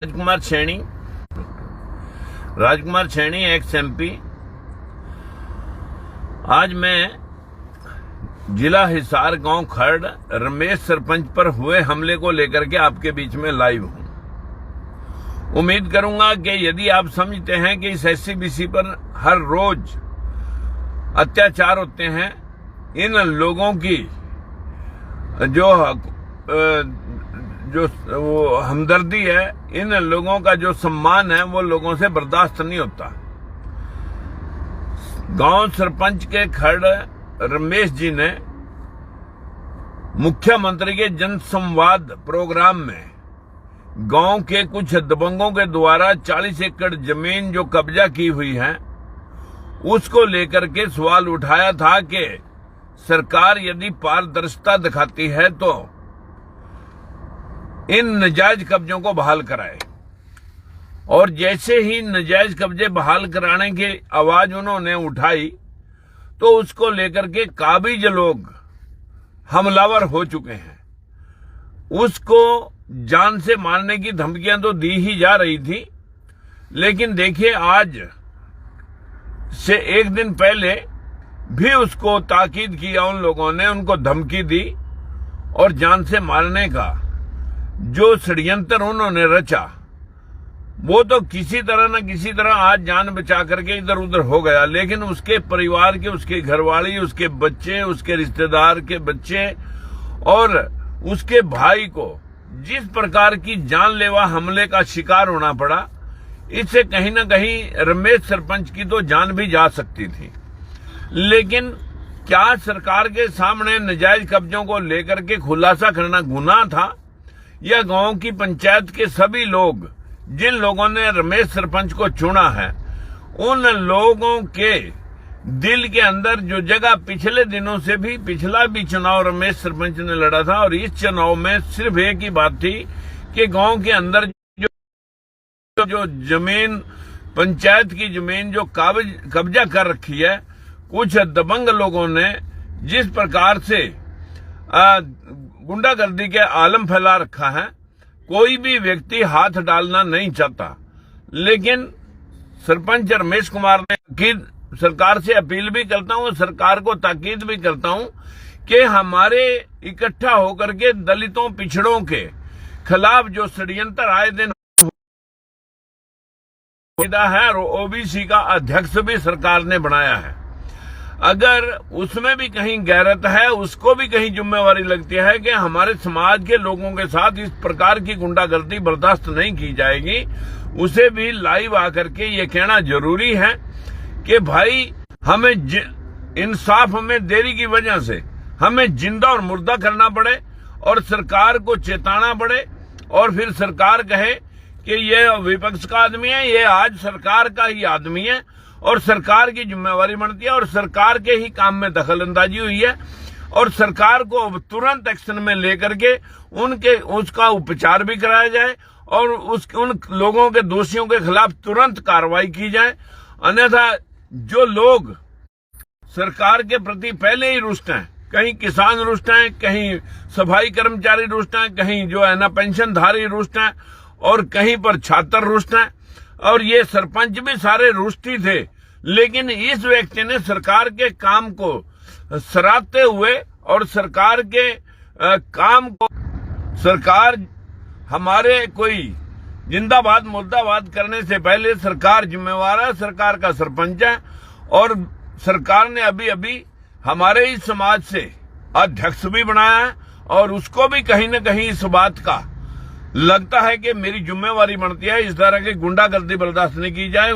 राजकुमार छेणी x MP. आज मैं जिला हिसार गांव खर्ड रमेश सरपंच पर हुए हमले को लेकर के आपके बीच में लाइव हूं। उम्मीद करूंगा कि यदि आप समझते हैं कि इस एससीबीसी पर हर रोज अत्याचार होते हैं, इन लोगों की जो वो हमदर्दी है, इन लोगों का जो सम्मान है, वो लोगों से बर्दाश्त नहीं होता। गांव सरपंच के खर्ड रमेश जी ने मुख्यमंत्री के जन संवाद प्रोग्राम में गांव के कुछ दबंगों के द्वारा 40 एकड़ जमीन जो कब्जा की हुई है, उसको लेकर के सवाल उठाया था कि सरकार यदि पारदर्शिता दिखाती है तो इन नजायज कब्जों को बहाल कराए। और जैसे ही नजायज कब्जे बहाल कराने की आवाज उन्होंने उठाई तो उसको लेकर के काबिज लोग हमलावर हो चुके हैं। उसको जान से मारने की धमकियां तो दी ही जा रही थी, लेकिन देखिए आज से एक दिन पहले भी उसको ताकीद किया उन लोगों ने, उनको धमकी दी और जान से मारने का जो षड्यंत्र उन्होंने रचा, वो तो किसी तरह न किसी तरह आज जान बचा करके इधर उधर हो गया। लेकिन उसके परिवार के, उसके घरवाली, उसके बच्चे, उसके रिश्तेदार के बच्चे और उसके भाई को जिस प्रकार की जानलेवा हमले का शिकार होना पड़ा, इससे कहीं न कहीं रमेश सरपंच की तो जान भी जा सकती थी। लेकिन क्या सरकार के सामने नजायज कब्जों को लेकर के खुलासा करना गुनाह था? यह गांव की पंचायत के सभी लोग, जिन लोगों ने रमेश सरपंच को चुना है, उन लोगों के दिल के अंदर जो जगह पिछले दिनों से भी, पिछला भी चुनाव रमेश सरपंच ने लड़ा था और इस चुनाव में सिर्फ एक ही बात थी कि गांव के अंदर जो जमीन, पंचायत की जमीन जो कब्जा कर रखी है, कुछ दबंग लोगों ने जिस प्रकार से गुंडागर्दी के आलम फैला रखा है, कोई भी व्यक्ति हाथ डालना नहीं चाहता। लेकिन सरपंच रमेश कुमार ने सरकार से अपील भी करता हूं, सरकार को ताकीद भी करता हूं कि हमारे इकट्ठा होकर के दलितों, पिछड़ों के खिलाफ जो षड्यंत्र आए दिन है, और ओबीसी का अध्यक्ष भी सरकार ने बनाया है। अगर उसमें भी कहीं गैरत है, उसको भी कहीं जिम्मेवारी लगती है कि हमारे समाज के लोगों के साथ इस प्रकार की गुंडागर्दी बर्दाश्त नहीं की जाएगी, उसे भी लाइव आकर के ये कहना जरूरी है कि भाई हमें इंसाफ में देरी की वजह से हमें जिंदा और मुर्दा करना पड़े और सरकार को चेताना पड़े, और फिर सरकार कहे कि ये विपक्ष का आदमी है, ये आज सरकार का ही आदमी है और सरकार की जिम्मेवारी बनती है और सरकार के ही काम में दखलंदाजी हुई है और सरकार को तुरंत एक्शन में लेकर के उसका उपचार भी कराया जाए और उन लोगों के, दोषियों के खिलाफ तुरंत कार्रवाई की जाए। अन्यथा जो लोग सरकार के प्रति पहले ही रुष्ट हैं, कहीं किसान रुष्ट हैं, कहीं सफाई कर्मचारी रुष्ट हैं, कहीं जो है ना पेंशनधारी रुष्ट हैं और कहीं पर छात्र रुष्ट हैं, और ये सरपंच भी सारे रुष्टी थे। लेकिन इस व्यक्ति ने सरकार के काम को सराहते हुए और सरकार के काम को, सरकार हमारे कोई जिंदाबाद मुर्दाबाद करने से पहले सरकार जिम्मेवार है, सरकार का सरपंच है और सरकार ने अभी अभी हमारे ही समाज से अध्यक्ष भी बनाया है और उसको भी कहीं न कहीं इस बात का लगता है कि मेरी जिम्मेवारी बनती है, इस तरह की गुंडागर्दी बर्दाश्त नहीं की जाए।